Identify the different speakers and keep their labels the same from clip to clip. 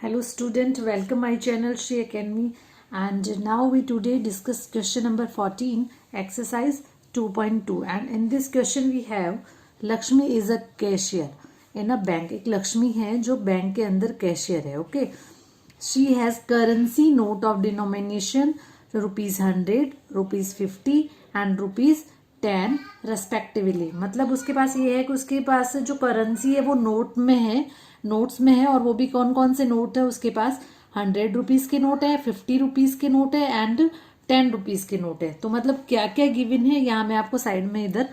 Speaker 1: Hello student, welcome my channel Shri Academy, and now we today discuss question number 14 exercise 2.2, and in this question we have Lakshmi is a cashier in a bank. एक लक्ष्मी है जो bank के अंदर cashier है. Okay, she has currency note of denomination ₹100, ₹50 and ₹10 respectively. मतलब उसके पास ये है कि उसके पास जो करेंसी है वो नोट्स में है और वो भी कौन कौन से नोट है उसके पास. ₹100 के नोट है, ₹50 के नोट है एंड ₹10 के नोट है. तो मतलब क्या क्या गिवन है यहाँ मैं आपको साइड में इधर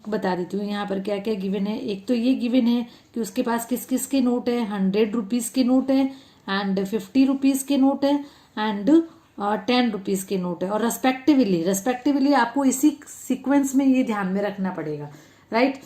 Speaker 1: बता देती हूँ. यहाँ पर क्या क्या गिवन है. एक तो ये गिवन है कि उसके पास किस किस के नोट है. ₹100 के नोट है एंड ₹50 के नोट है एंड ₹10 के नोट है. और रेस्पेक्टिवली आपको इसी सीक्वेंस में ये ध्यान में रखना पड़ेगा. Right.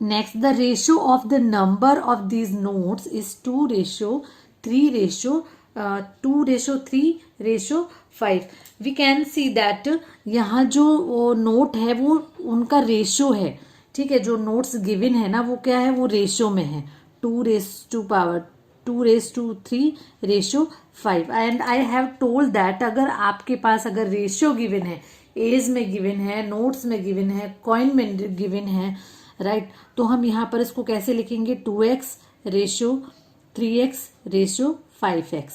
Speaker 1: Next, the ratio of the number of these notes is 2:3:5. We can see that यहाँ जो नोट है वो उनका रेशियो है. ठीक है, जो नोट्स गिवन है ना वो क्या है, वो रेशियो में है. 2:3:5. And I have told that अगर आपके पास अगर रेशियो गिवन है, एज में गिवन है, नोट्स में गिवन है, कॉइन में गिवन है, राइट, तो हम यहाँ पर इसको कैसे लिखेंगे. 2x ratio 3x ratio 5x.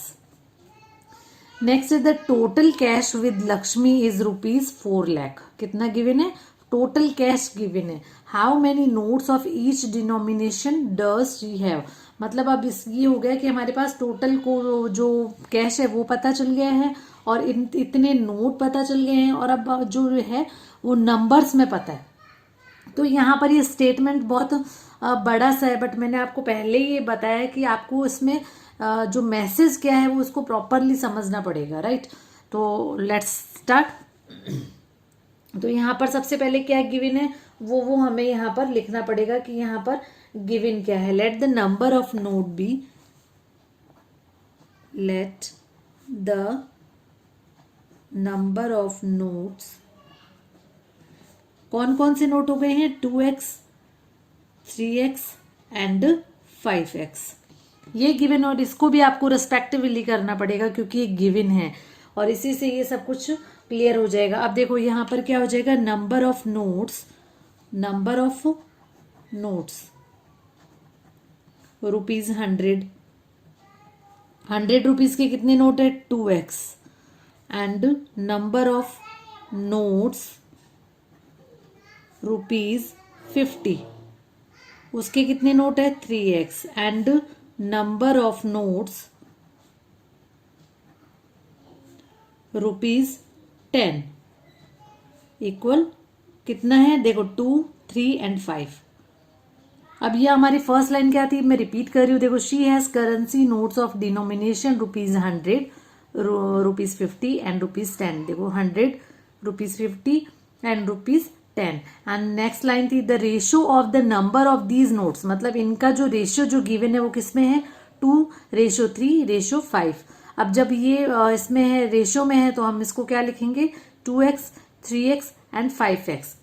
Speaker 1: Next is the total cash with Lakshmi is ₹4 lakh. कितना गिवन है, टोटल कैश गिवन है. How many notes of each denomination does she have. मतलब अब ये हो गया कि हमारे पास टोटल को जो कैश है वो पता चल गया है और इतने नोट पता चल गए हैं और अब जो है वो नंबर्स में पता है. तो यहाँ पर ये स्टेटमेंट बहुत बड़ा सा है, बट मैंने आपको पहले ही ये बताया कि आपको इसमें जो मैसेज क्या है वो उसको प्रॉपरली समझना पड़ेगा. राइट. तो लेट्स स्टार्ट. तो यहाँ पर सबसे पहले क्या गिवन है वो हमें यहाँ पर लिखना पड़ेगा कि यहाँ पर गिवन क्या है. Let the number of note be, let the number of notes, कौन कौन से नोट हो गए हैं, 2x 3x एंड 5x. ये गिवन और इसको भी आपको रेस्पेक्टिवली करना पड़ेगा क्योंकि ये गिवन है और इसी से ये सब कुछ क्लियर हो जाएगा. अब देखो यहाँ पर क्या हो जाएगा, नंबर ऑफ नोट्स ₹100. ₹100 के कितने नोट है, 2x and number of notes ₹50. उसके कितने नोट है, 3x and number of notes ₹10 equal कितना है, देखो 2 3 एंड 5. अब ये हमारी फर्स्ट लाइन क्या थी, मैं रिपीट कर रही हूँ. देखो, she has currency notes of denomination ₹100, ₹50 and ₹10. देखो 100, ₹50 एंड ₹10. एंड नेक्स्ट लाइन थी the ratio of the number of these notes. मतलब इनका जो रेशियो जो गिवन है वो किसमें है, 2:3:5. अब जब ये इसमें है, रेशियो में है, तो हम इसको क्या लिखेंगे, 2x 3x एंड 5x.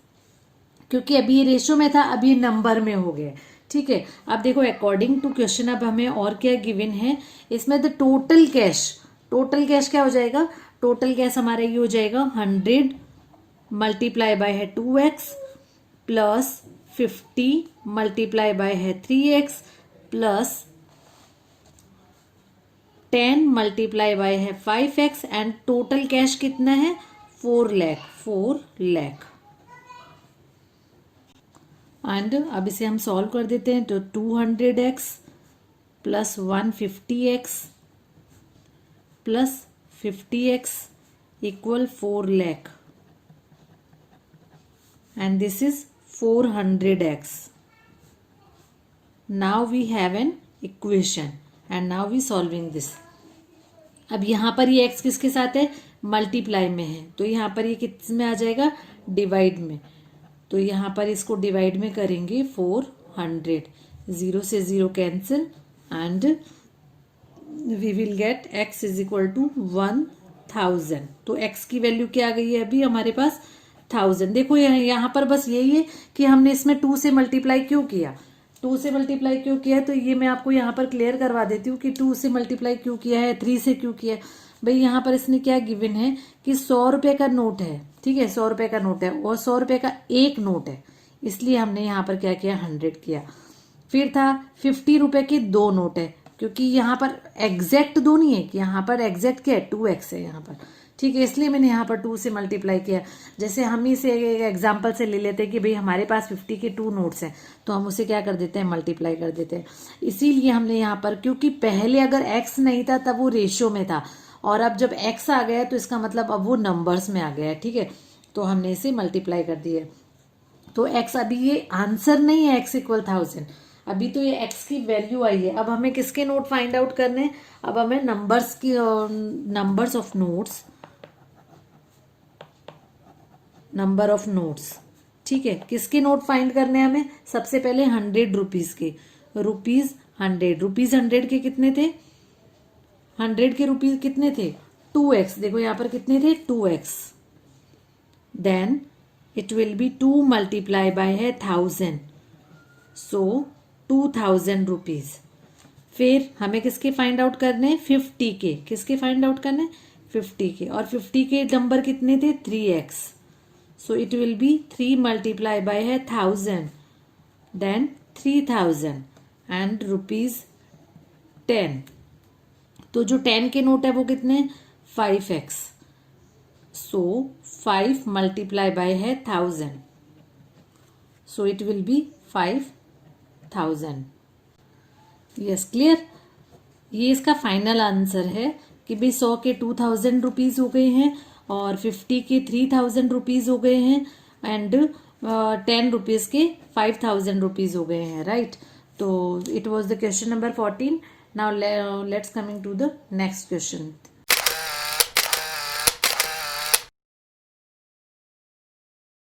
Speaker 1: क्योंकि अभी ये रेशियो में था, अभी ये नंबर में हो गया. ठीक है. अब देखो अकॉर्डिंग टू क्वेश्चन अब हमें और क्या गिवन है इसमें, द टोटल कैश क्या हो जाएगा, टोटल कैश हमारा ये हो जाएगा 100 मल्टीप्लाई बाय है 2x प्लस 50 मल्टीप्लाई बाय है 3x प्लस 10 मल्टीप्लाई बाय है 5x एंड टोटल कैश कितना है, 4 लाख. एंड अब इसे हम सॉल्व कर देते हैं. तो 200x plus 150x plus 50x equal 4 lakh. And this is 400x. Now we have an equation and now we solving this. अब यहाँ पर ये x किसके साथ है, मल्टीप्लाई में है, तो यहाँ पर ये किस में आ जाएगा, डिवाइड में. तो यहाँ पर इसको डिवाइड में करेंगे 400, 0 से 0 cancel and we will get x is equal to 1000. तो x की वैल्यू क्या आ गई है अभी हमारे पास, 1000. देखो यहाँ पर बस यही है कि हमने इसमें 2 से मल्टीप्लाई क्यों किया, 2 से मल्टीप्लाई क्यों किया है, तो ये मैं आपको यहाँ पर क्लियर करवा देती हूँ कि 2 से मल्टीप्लाई क्यों किया है, 3 से क्यों किया है। भाई यहाँ पर इसने क्या गिवन है कि 100 रुपए का नोट है, ठीक है, 100 रुपए का नोट है और 100 रुपए का एक नोट है, इसलिए हमने यहाँ पर क्या किया, 100 किया। फिर था 50 रुपए के 2 नोट है, क्योंकि यहाँ पर एग्जैक्ट 2 नहीं है, कि यहाँ पर एग्जैक्ट क्या है, 2x है यहाँ पर, ठीक है, इसलिए मैंने यहाँ पर 2 से मल्टीप्लाई किया। जैसे हम ही से एग्जाम्पल से ले लेते हैं कि भाई हमारे पास 50 के 2 नोट्स हैं, तो हम उसे क्या कर देते हैं, मल्टीप्लाई कर देते हैं। इसीलिए हमने यहाँ पर, क्योंकि पहले अगर x नहीं था तब वो रेशियो में था, और अब जब x आ गया तो इसका मतलब अब वो नंबर्स में आ गया है, ठीक है, तो हमने इसे मल्टीप्लाई कर दिया। तो x, अभी ये आंसर नहीं है x = 1000, अभी तो ये x की वैल्यू आई है। अब हमें किसके नोट फाइंड आउट करने हैं, अब हमें नंबर्स की, numbers of notes, number of notes, ठीक है, किसके नोट फाइंड करने हैं हमें, सबसे पहले 100 रुपीज के, रुपीज 100 के कितने थे, 100 के रुपीज कितने थे, 2x, देखो यहाँ पर कितने थे, 2x, then it will be 2 multiply by है 1000, सो 2000 रुपीज। फिर हमें किसके फाइंड आउट करने हैं, 50 के, किसके फाइंड आउट करने, 50 के, और 50 के नंबर कितने थे, 3x, so it will B 3 multiply by है 1000, देन 3000 एंड रुपीज 10। तो जो 10 के नोट है वो कितने, 5x, सो 5 मल्टीप्लाई बाय है 1000, so it will B 5000। Yes, clear. ये इसका फाइनल आंसर है कि भाई 100 के 2000 रुपीज हो गए हैं और 50 के 3000 रुपीज हो गए हैं एंड 10 रुपीज के 5000 रुपीज हो गए हैं, राइट। तो it was the question number 14। Now let's coming to the next question.